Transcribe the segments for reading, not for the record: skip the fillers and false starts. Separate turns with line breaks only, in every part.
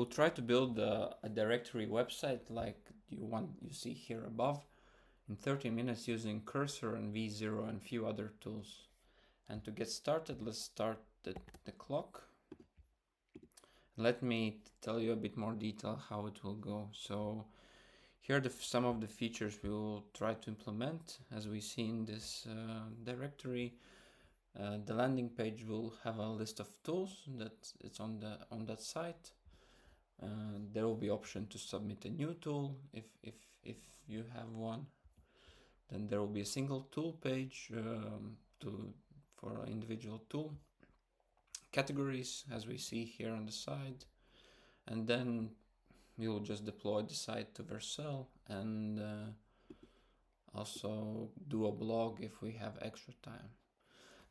try to build a directory website like you see here above in 30 minutes using Cursor and V0 and few other tools. And to get started, let's start the clock. Let me tell you a bit more detail how it will go. So here are some of the features we will try to implement. As we see in this directory, the landing page will have a list of tools that it's on that site. There will be option to submit a new tool if you have one. Then there will be a single tool page for an individual tool. Categories, as we see here on the side, and then we will just deploy the site to Vercel and also do a blog if we have extra time.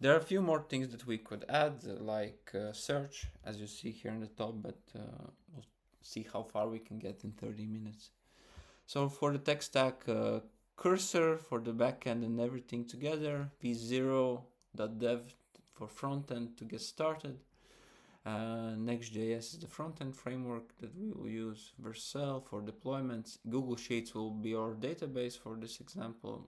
There are a few more things that we could add, like search, as you see here in the top, but we'll see how far we can get in 30 minutes. So for the tech stack, Cursor for the backend and everything together, v0.dev for frontend to get started. Next.JS is the front-end framework that we will use. Vercel for deployments. Google Sheets will be our database for this example,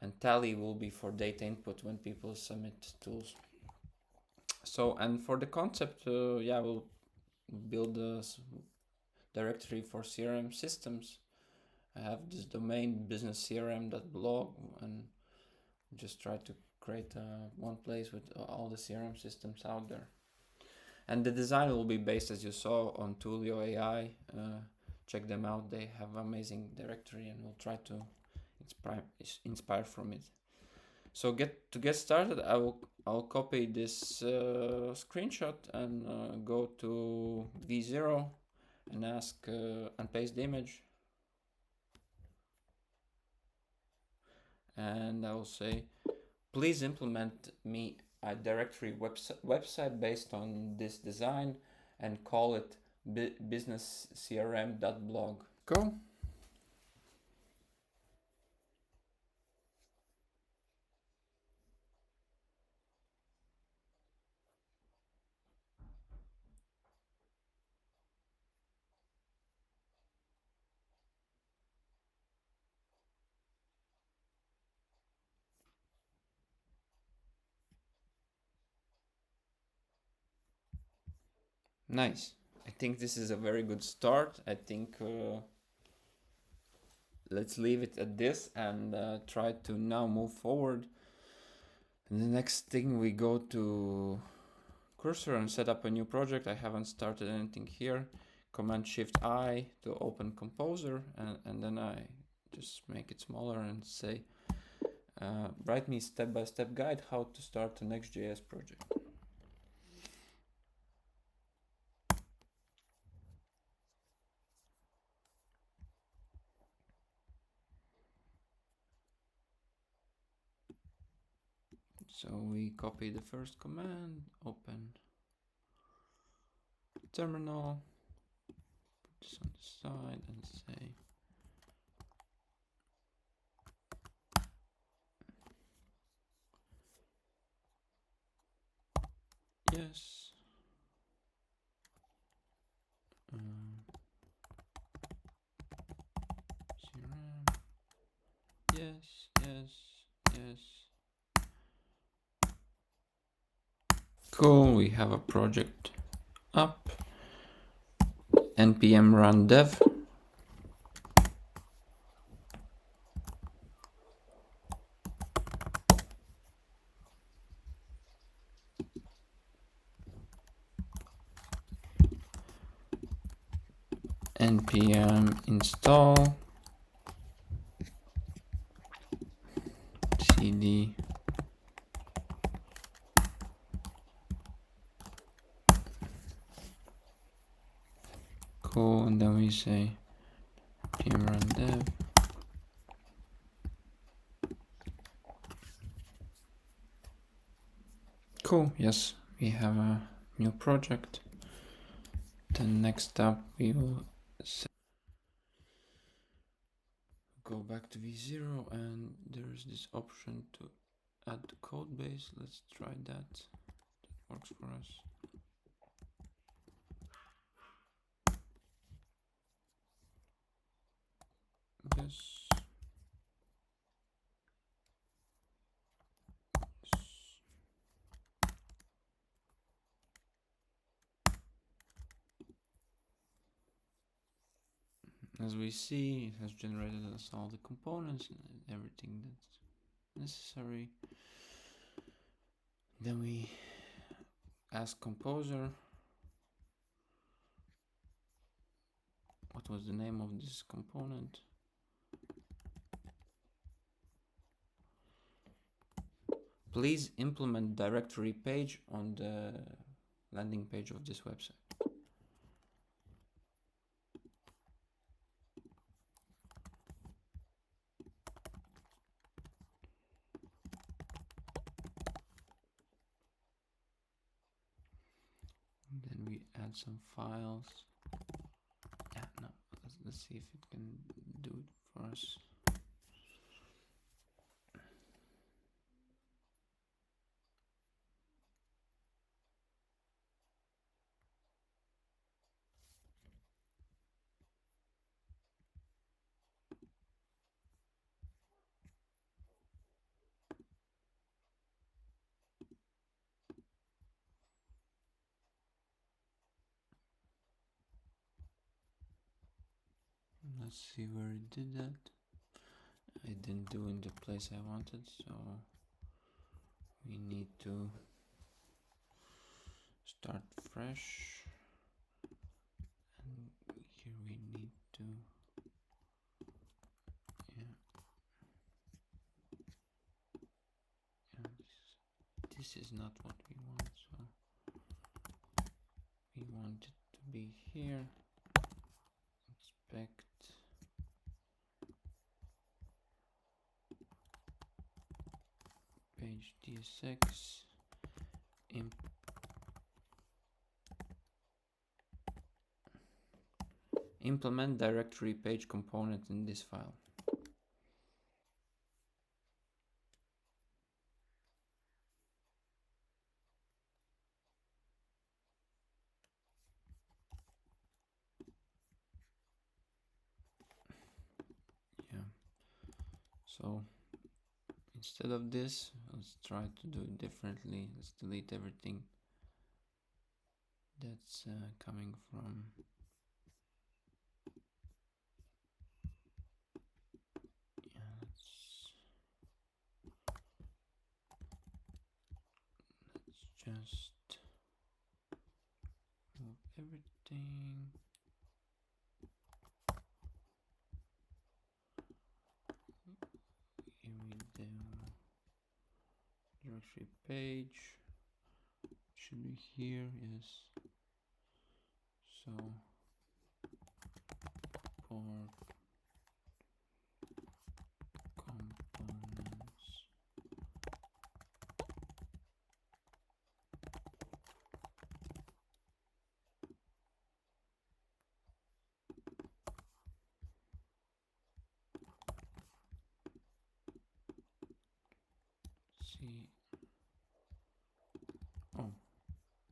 and Tally will be for data input when people submit tools. So, and for the concept, we'll build a directory for CRM systems. I have this domain businesscrm.blog and just try to create one place with all the CRM systems out there. And the design will be based, as you saw, on Twilio AI. Check them out. They have amazing directory and we'll try to inspire from it. So to get started, I'll copy this screenshot and go to V0 and ask and paste the image. And I will say, please implement me a directory website based on this design and call it businesscrm.blog. Go. Nice. I think this is a very good start. I think let's leave it at this and try to now move forward. And the next thing, we go to Cursor and set up a new project. I haven't started anything here. Command-Shift-I to open Composer, and then I just make it smaller and say, write me step-by-step guide how to start a Next.js project. So we copy the first command, open terminal, put this on the side and say yes. CRM. Yes, yes, yes. Cool, we have a project up. npm run dev. npm install cd cool, and then we say npm run dev. Cool, yes, we have a new project. Then next up we will go back to V0 and there's this option to add the code base. Let's try that. That works for us. focus. As we see, it has generated us all the components and everything that's necessary. Then we ask Composer what was the name of this component. Please implement directory page on the landing page of this website. And then we add some files. Yeah, no, let's see if it can do it for us. Let's see where it did that. I didn't do in the place I wanted, so we need to start fresh. And here we need to, this is not what we want, so we want it to be here. Inspect. Page DSX. Implement directory page component in this file. Yeah. So instead of this, let's try to do it differently. Let's delete everything that's coming from let's just move everything. Here we do directory page. Should be here, yes. So port components. See. Oh,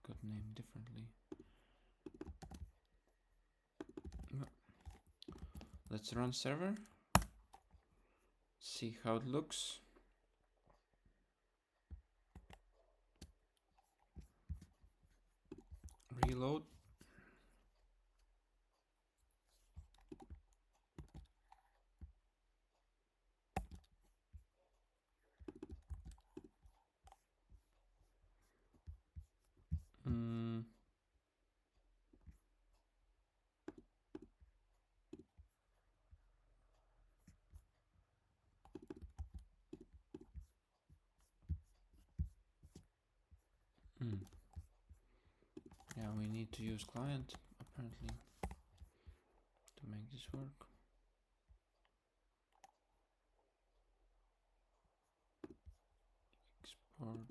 got named differently. Let's run server. See how it looks. Reload. Yeah, we need to use client apparently to make this work. Export.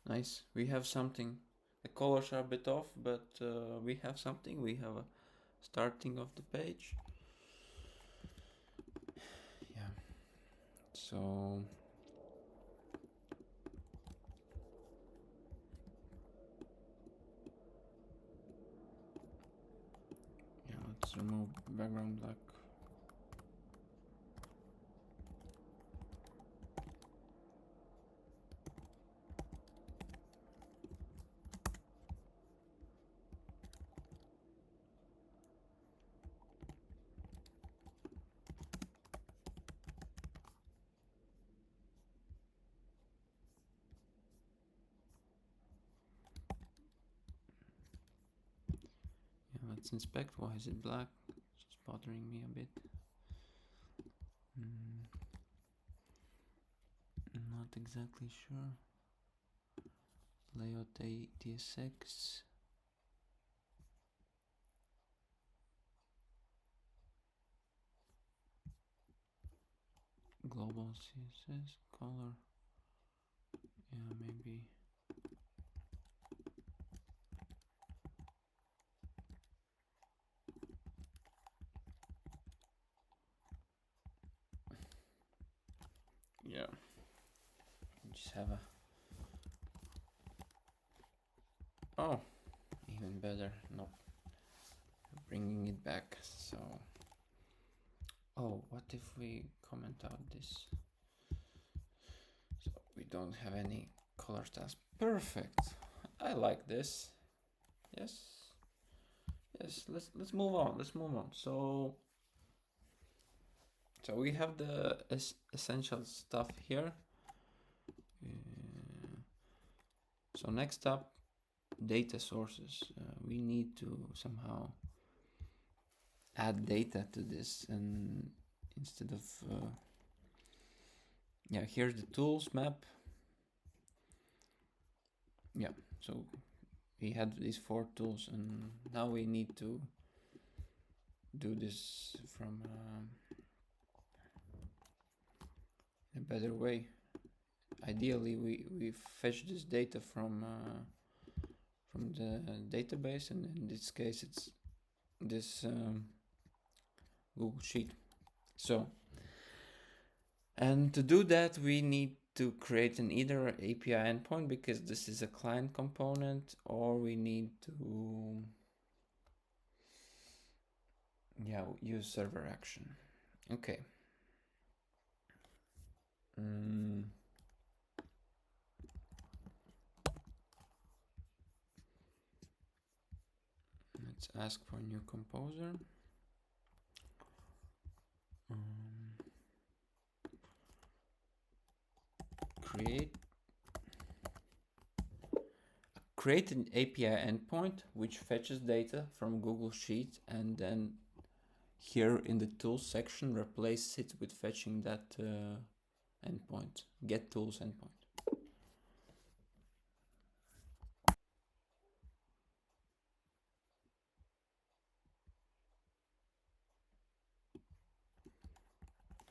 Nice, we have something. The colors are a bit off, but we have something. We have a starting of the page. Yeah, so remove background black. Let's inspect. Why is it black? It's just bothering me a bit. Not exactly sure. Layout TSX. Global CSS color. Yeah, maybe. Yeah. Just have a. Oh, even better. Nope. Bringing it back. So. Oh, what if we comment out this? So we don't have any color styles. Perfect. I like this. Yes. Yes. Let's move on. Let's move on. So we have the essential stuff here. So next up, data sources. We need to somehow add data to this, and instead of yeah, here's the tools map. Yeah, so we had these 4 tools, and now we need to do this from a better way. Ideally, we fetch this data from the database, and in this case, it's this Google Sheet. So, and to do that, we need to create an either API endpoint, because this is a client component, or we need to use server action. Okay. Let's ask for a new composer. Create an API endpoint which fetches data from Google Sheet, and then here in the tools section replace it with fetching that endpoint, get tools endpoint.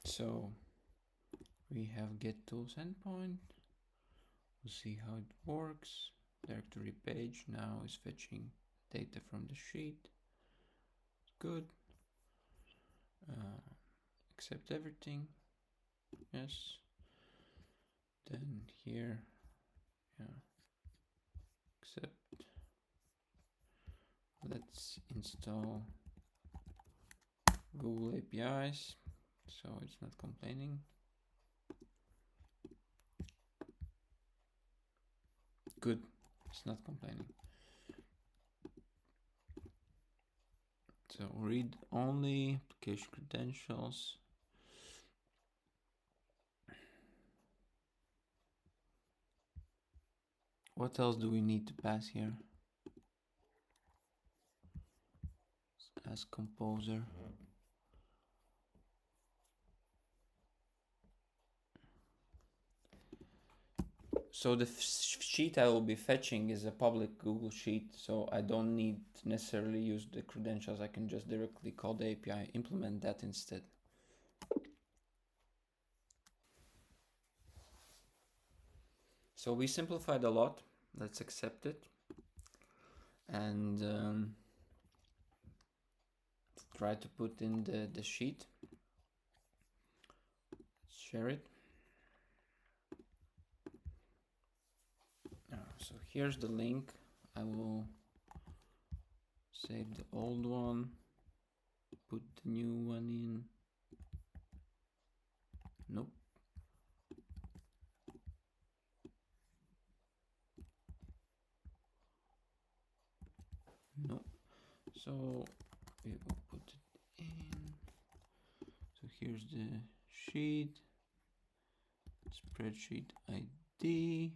So we have get tools endpoint. We'll see how it works. Directory page now is fetching data from the sheet. Good. Accept everything. Yes. Then here, accept. Let's install Google APIs, so it's not complaining. Good, it's not complaining. So read only application credentials. What else do we need to pass here? As composer. So the sheet I will be fetching is a public Google Sheet, so I don't need to necessarily use the credentials. I can just directly call the API, implement that instead. So we simplified a lot. Let's accept it. And try to put in the sheet. Share it. So here's the link. I will save the old one. the new one in. Nope. No. So we will put it in. So here's the sheet, spreadsheet ID.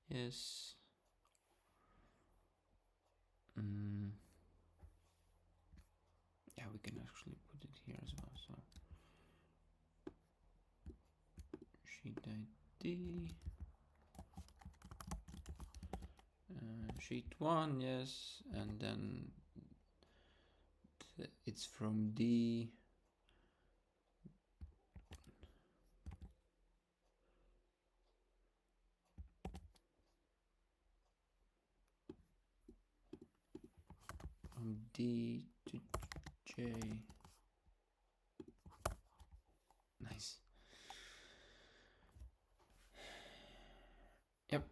Yes. Yeah, we can actually put it here as well. So sheet ID, sheet 1, yes, and then it's from D. From D to J. Nice. Yep.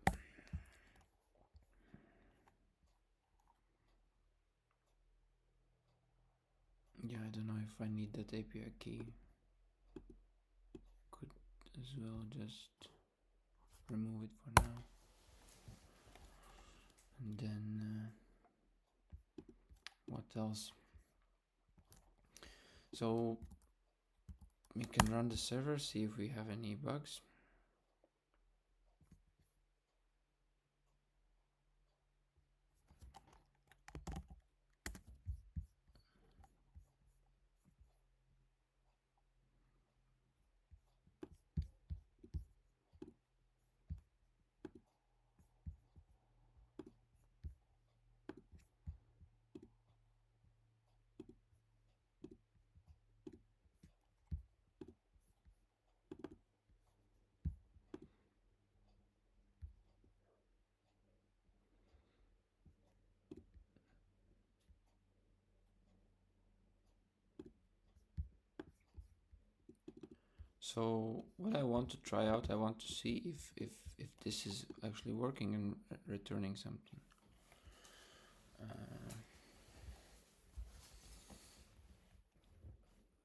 Yeah, I don't know if I need that API key. Could as well just remove it for now. And then what else? So we can run the server, see if we have any bugs. So what I want to try out, I want to see if this is actually working and returning something.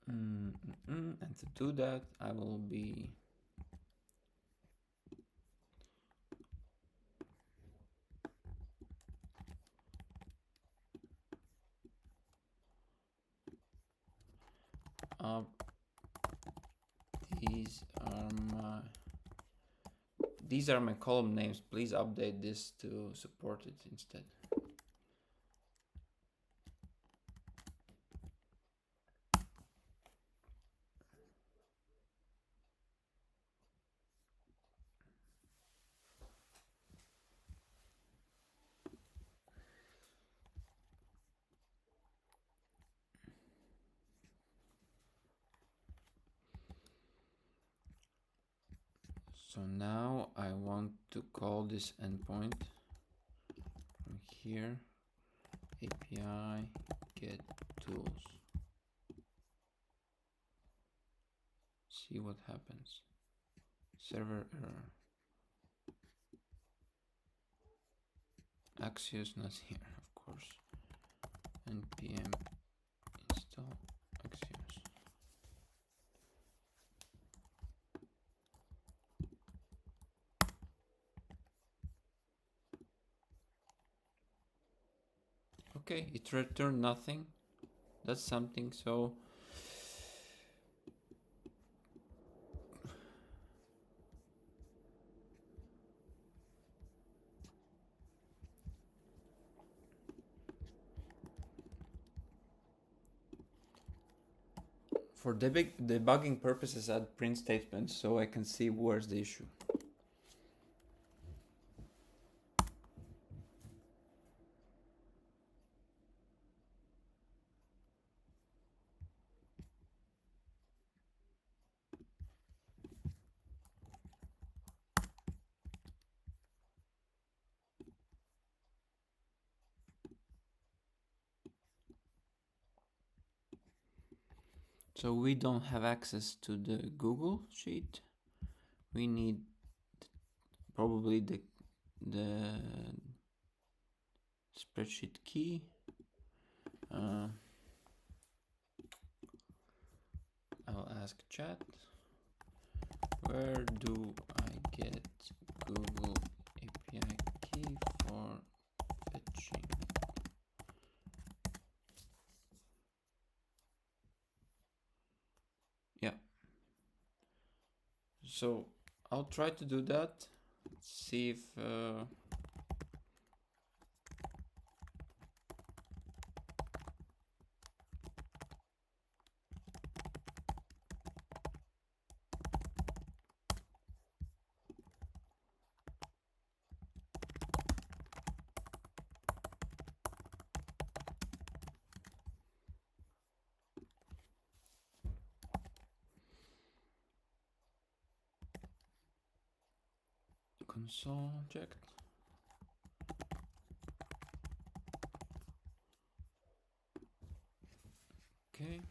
And to do that, I will be these are my column names. Please update this to support it instead. So now I want to call this endpoint from here, API get tools. See what happens. Server error. Axios not here, of course. npm install Axios. Okay, it returned nothing. That's something. So for debugging purposes, add print statements so I can see where's the issue. So we don't have access to the Google sheet. We need probably the spreadsheet key. I'll ask chat, where do I get Google API key for fetching? Yeah. So I'll try to do that. See if console checked. Okay.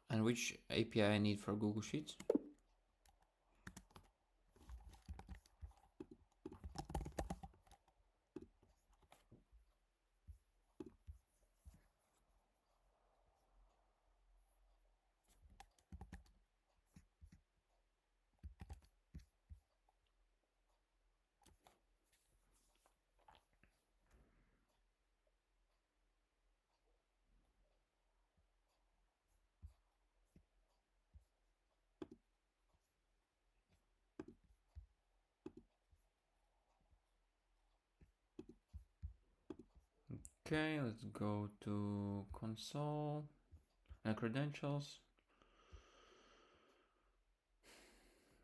And which API I need for Google Sheets? Okay, let's go to console and credentials.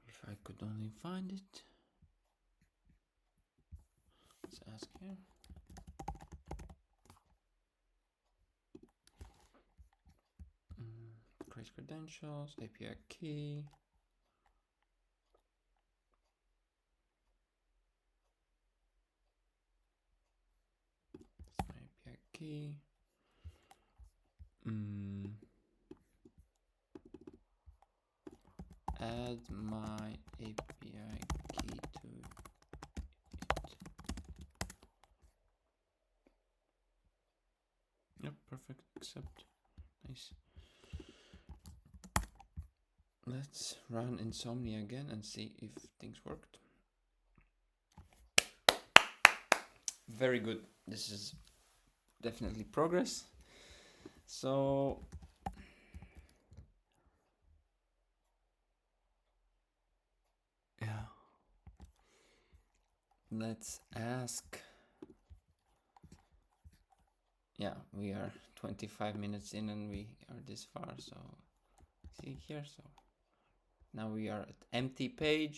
If I could only find it. Let's ask here. Create credentials, API key. That's my API key. Add my API key to it. Yep, perfect. Accept. Nice. Let's run Insomnia again and see if things worked. Very good. This is definitely progress. So yeah, let's ask. Yeah, we are 25 minutes in and we are this far. So see here. So now we are at empty page,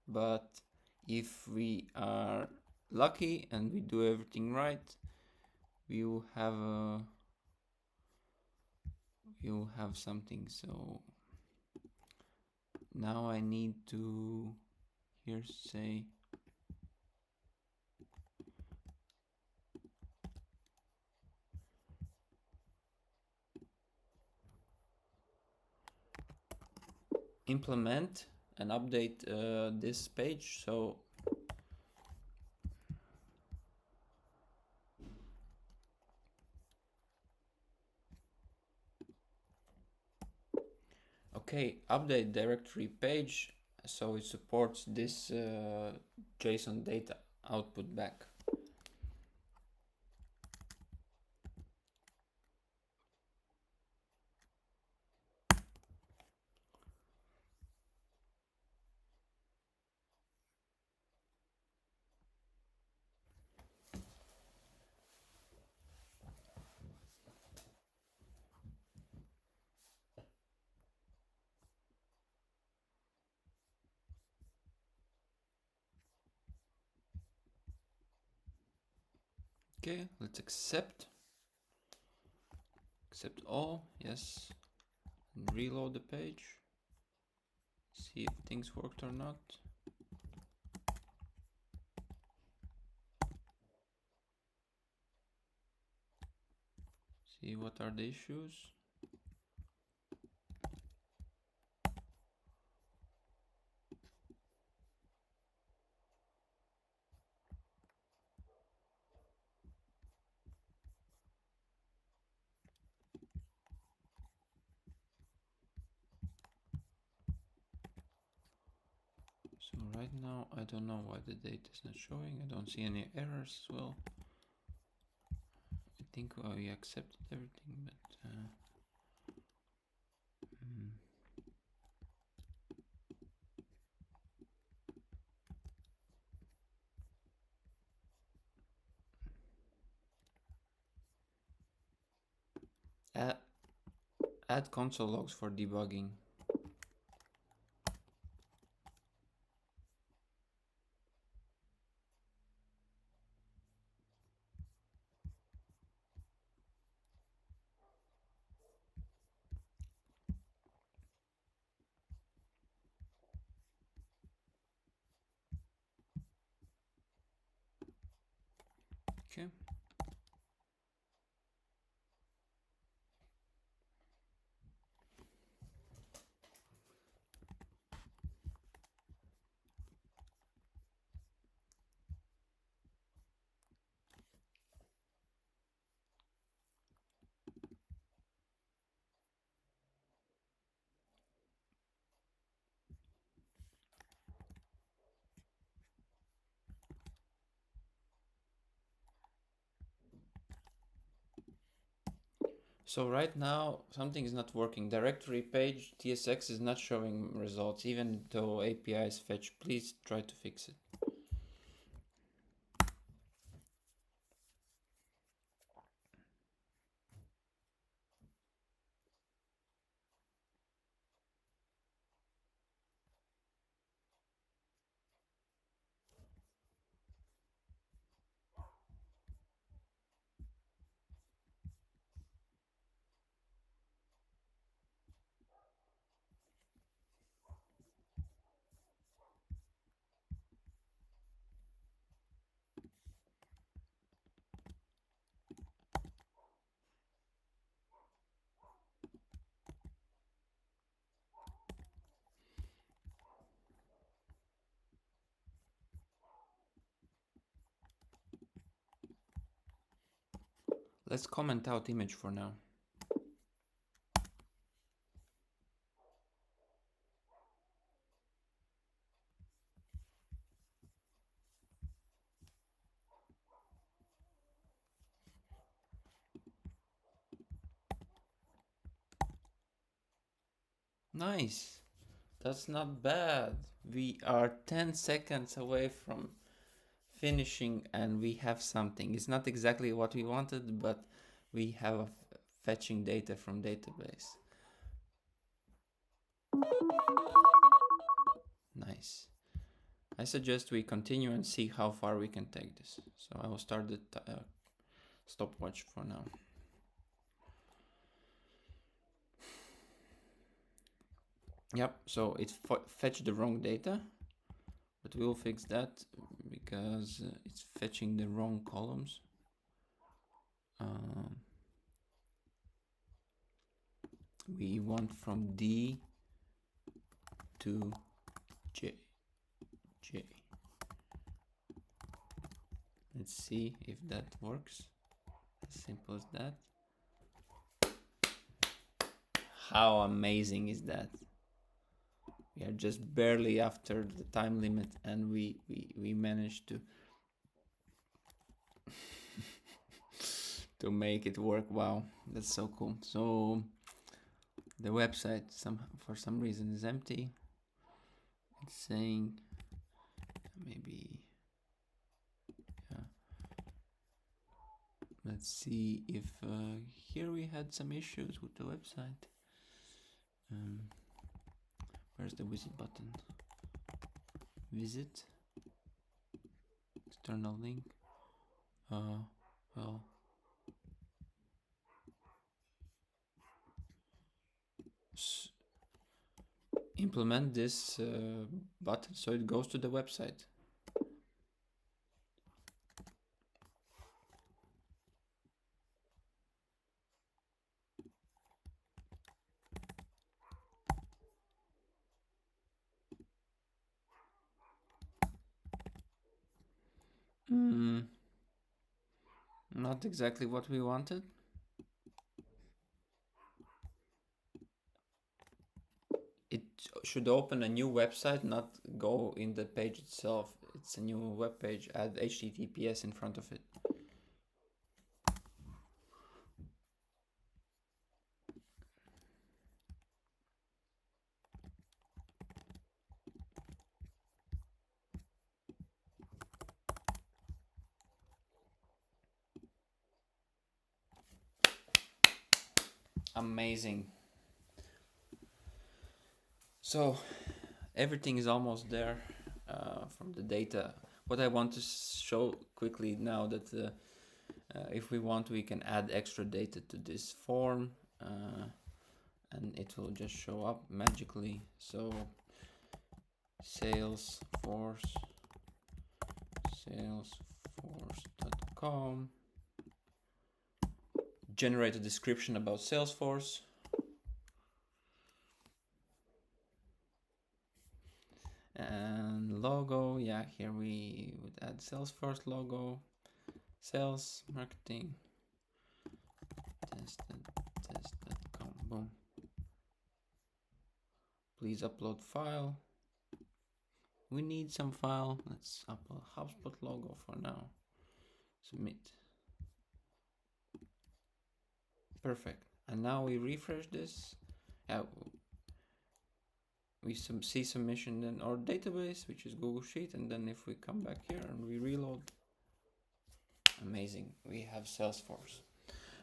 but if we are lucky and we do everything right, we will have something. So now I need to here say implement and update this page. So okay, update directory page so it supports this JSON data output back. Okay, let's accept all, yes, and reload the page, see if things worked or not. See what are the issues. So right now, I don't know why the data is not showing. I don't see any errors as well. I think we accepted everything, but add, add console logs for debugging. Okay. So right now, something is not working. Directory page TSX is not showing results, even though API is fetched. Please try to fix it. Let's comment out image for now. Nice. That's not bad. We are 10 seconds away from finishing and we have something. It's not exactly what we wanted, but we have fetching data from database. Nice. I suggest we continue and see how far we can take this. So I will start the stopwatch for now. Yep, so it fetched the wrong data, but we will fix that because it's fetching the wrong columns. We want from D to J. Let's see if that works. As simple as that. How amazing is that? We are just barely after the time limit and we managed to to make it work. Wow, that's so cool. So the website for some reason is empty. It's saying maybe, yeah. Let's see if here we had some issues with the website. Where's the visit button? Visit, external link. Well, implement this button so it goes to the website. Not exactly what we wanted. should open a new website, not go in the page itself. It's a new web page. Add HTTPS in front of it. Amazing. So everything is almost there from the data. What I want to show quickly now that if we want, we can add extra data to this form and it will just show up magically. So salesforce.com, generate a description about Salesforce. And logo, yeah, here we would add Salesforce logo, sales, marketing, test.com, boom. Please upload file. We need some file. Let's upload HubSpot logo for now. Submit. Perfect. And now we refresh this. We see submission in our database, which is Google Sheet, and then if we come back here and we reload, amazing, we have Salesforce.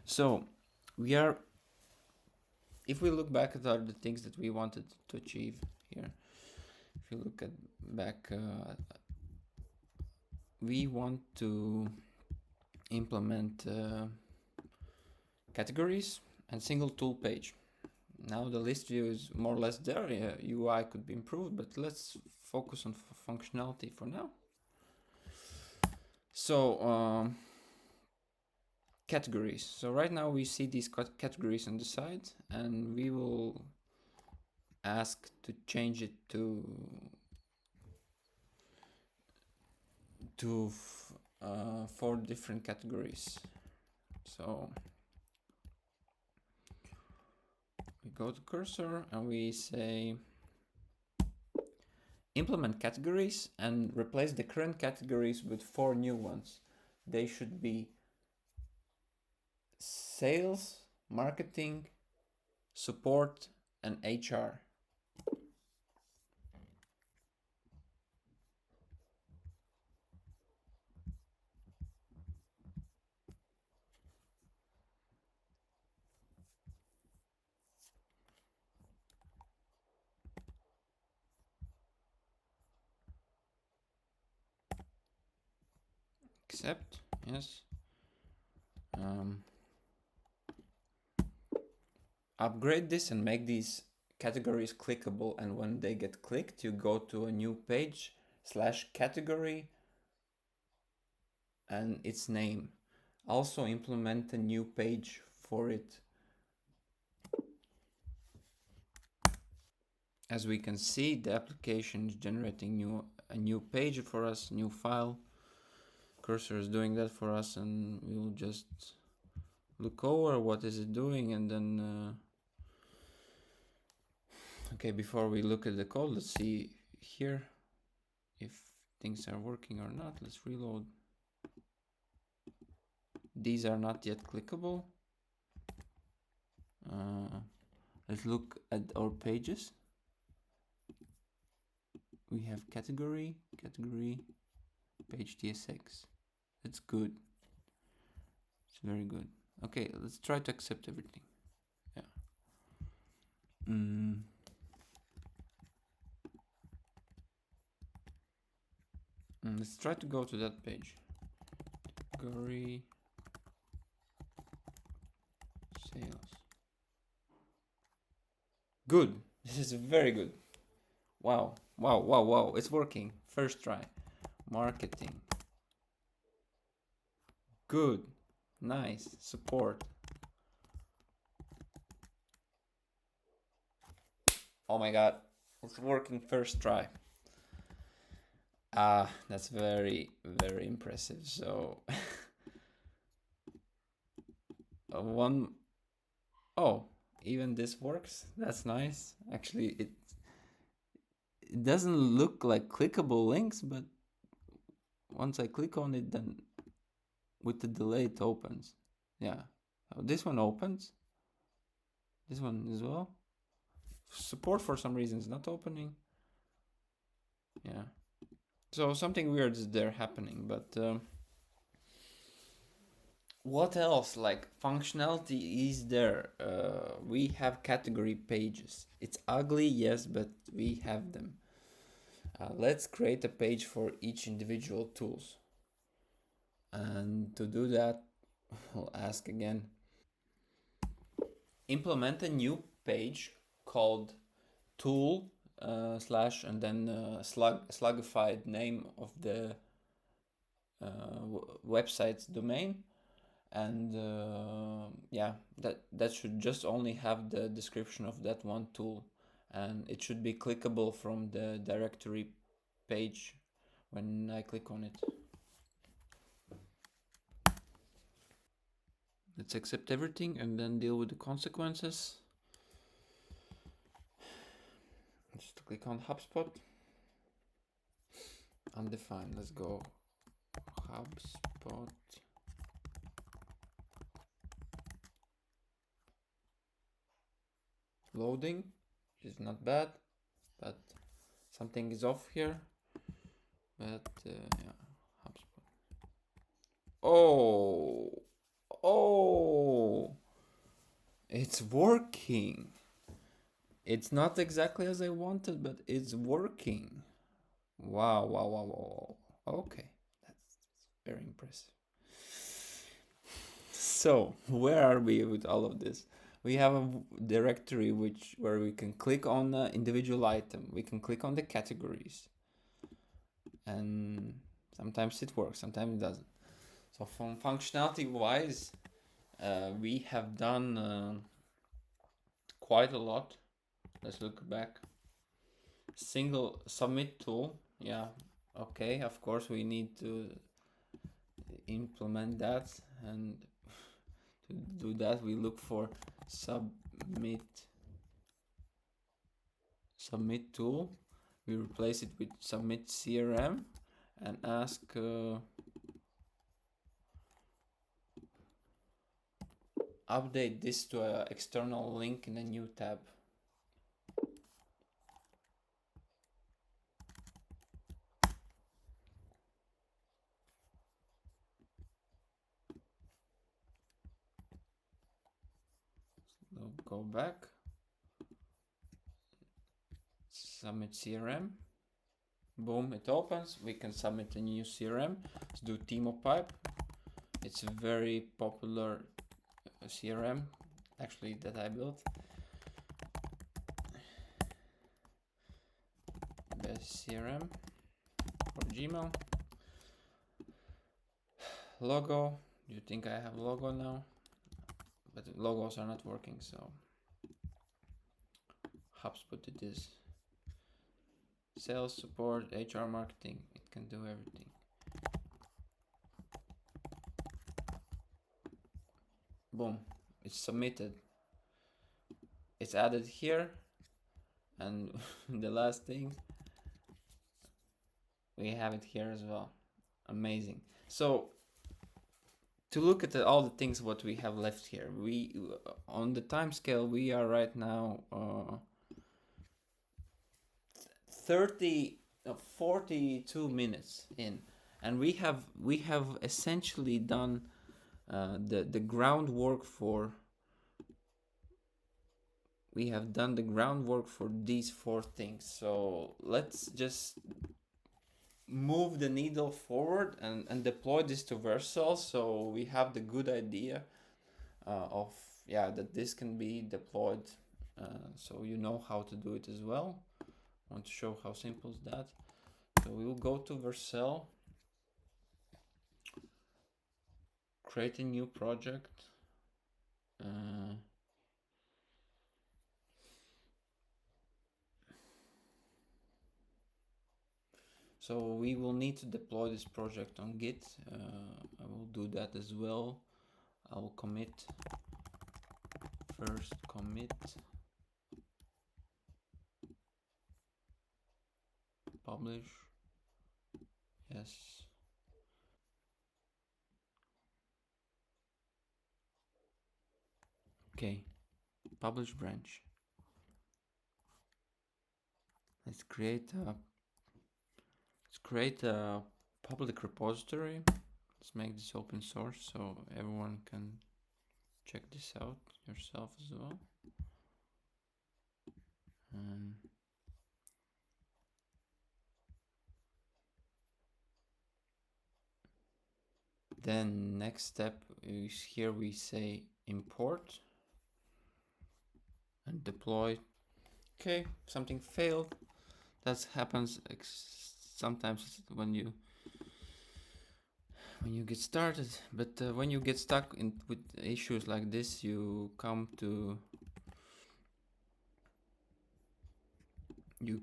So if we look back at all the things that we wanted to achieve here, if you look at back, we want to implement categories and single tool page. Now the list view is more or less there. UI could be improved, but let's focus on functionality for now. So categories. So right now we see these categories on the side, and we will ask to change it to 4 different categories. So we go to cursor and we say implement categories and replace the current categories with 4 new ones. They should be sales, marketing, support, and HR. Accept, yes. Upgrade this and make these categories clickable, and when they get clicked, you go to a new page /category and its name. Also implement a new page for it. As we can see, the application is generating a new page for us, new file. Cursor is doing that for us, and we'll just look over what is it doing, and then okay, before we look at the code, let's see here if things are working or not. Let's reload. These are not yet clickable. Let's look at our pages. We have category, page TSX. That's good. It's very good. Okay, let's try to accept everything. Yeah. Let's try to go to that page. Category sales. Good. This is very good. Wow. Wow, wow, wow. It's working. First try. Marketing. Good. Nice. Support. Oh my god. It's working first try. That's very, very impressive. So oh, even this works. That's nice. Actually, it doesn't look like clickable links, but once I click on it, then with the delay it opens. Yeah, so this one opens. This one as well. Support for some reason is not opening. Yeah, so something weird is there happening, but what else? Like functionality is there. We have category pages. It's ugly, yes, but we have them. Let's create a page for each individual tools. And to do that, we'll ask again. Implement a new page called tool slash and then slugified name of the website's domain. And yeah, that should just only have the description of that one tool, and it should be clickable from the directory page when I click on it. Let's accept everything and then deal with the consequences. Just click on HubSpot. Undefined. Let's go HubSpot. Loading is not bad, but something is off here. But yeah, HubSpot. Oh, it's working. It's not exactly as I wanted, but it's working. Wow, wow, wow, wow. Okay, that's very impressive. So, where are we with all of this? We have a directory where we can click on the individual item. We can click on the categories. And sometimes it works, sometimes it doesn't. So from functionality wise, we have done quite a lot. Let's look back. Single submit tool. Yeah, okay, of course we need to implement that, and to do that we look for submit tool. We replace it with submit CRM and ask update this to an external link in a new tab. So go back, submit CRM. Boom, it opens. We can submit a new CRM. Let's do ThemoPipe. It's a very popular CRM, actually, that I built. Best CRM for Gmail. Logo. Do you think I have logo now? But logos are not working, so HubSpot it is. Sales support, HR marketing, it can do everything. Boom, it's submitted. It's added here, and the last thing, we have it here as well. Amazing. So to look at all the things what we have left here, we on the time scale we are right now 42 minutes in, and we have essentially done the groundwork for these 4 things. So let's just move the needle forward and deploy this to Vercel, so we have the good idea of that this can be deployed, so you know how to do it as well. I want to show how simple is that. So we will go to Vercel, create a new project. So we will need to deploy this project on Git. I will do that as well. I will commit first commit publish. Yes. Okay, publish branch. Let's create a public repository. Let's make this open source so everyone can check this out yourself as well. Then next step is here we say import and deploy. Okay, something failed. That happens sometimes when you get started, but when you get stuck with issues like this, you come to your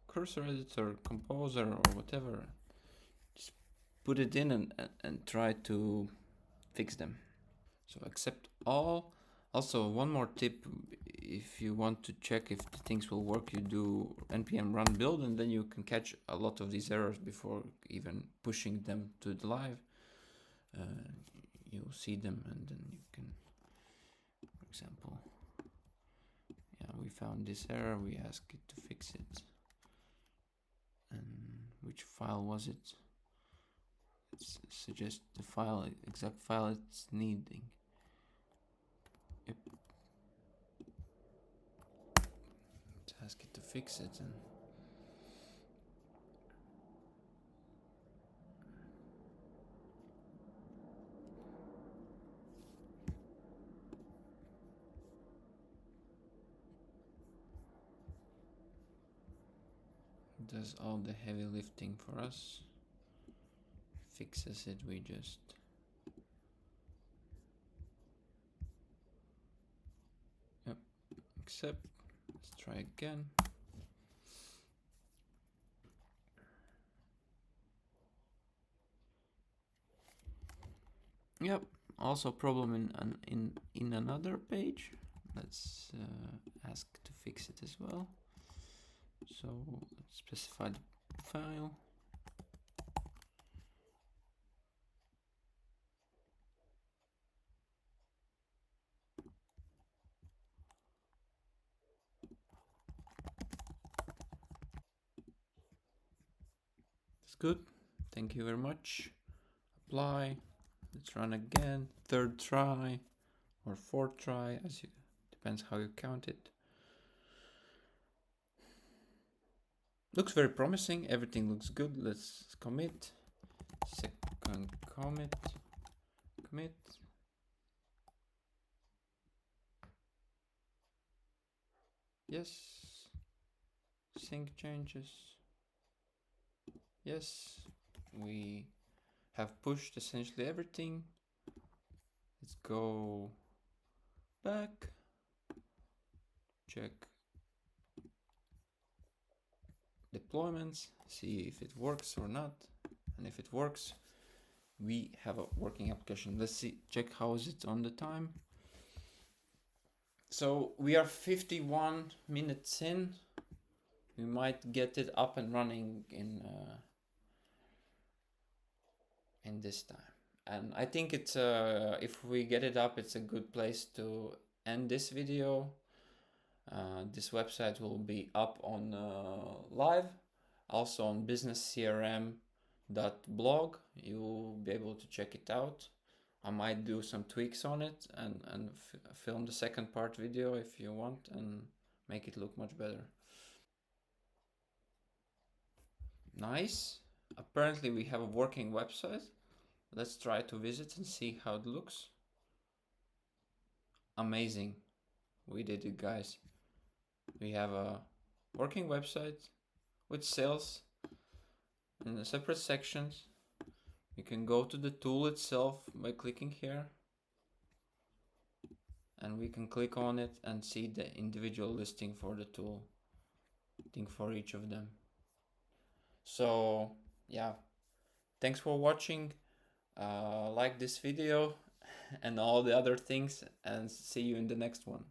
cursor editor, composer, or whatever. Just put it in and try to fix them. So accept all. Also, one more tip: if you want to check if the things will work, you do npm run build, and then you can catch a lot of these errors before even pushing them to the live. You'll see them, and then you can, for example, yeah, we found this error. We ask it to fix it. And which file was it? Let's suggest the file, exact file it's needing. Yep. Let's ask it to fix it. And does all the heavy lifting for us. Fixes it, we just accept. Let's try again. Yep, also problem in another page. Let's ask to fix it as well. So let's specify the file. It's good. Thank you very much. Apply. Let's run again. Third try or fourth try, as you depends how you count it. Looks very promising. Everything looks good. Let's commit. Second commit. Commit. Yes. Sync changes. Yes. We have pushed essentially everything. Let's go back. Check deployments. See if it works or not. And if it works, we have a working application. Let's see, check how is it on the time. So we are 51 minutes in. We might get it up and running in this time. And I think it's if we get it up, it's a good place to end this video. This website will be up on live, also on businesscrm.blog. You'll be able to check it out. I might do some tweaks on it and film the second part video if you want and make it look much better. Nice. Apparently we have a working website. Let's try to visit and see how it looks. Amazing. We did it, guys. We have a working website with sales in the separate sections. You can go to the tool itself by clicking here. And we can click on it and see the individual listing for the tool. I think for each of them. So yeah, thanks for watching. Like this video and all the other things, and see you in the next one.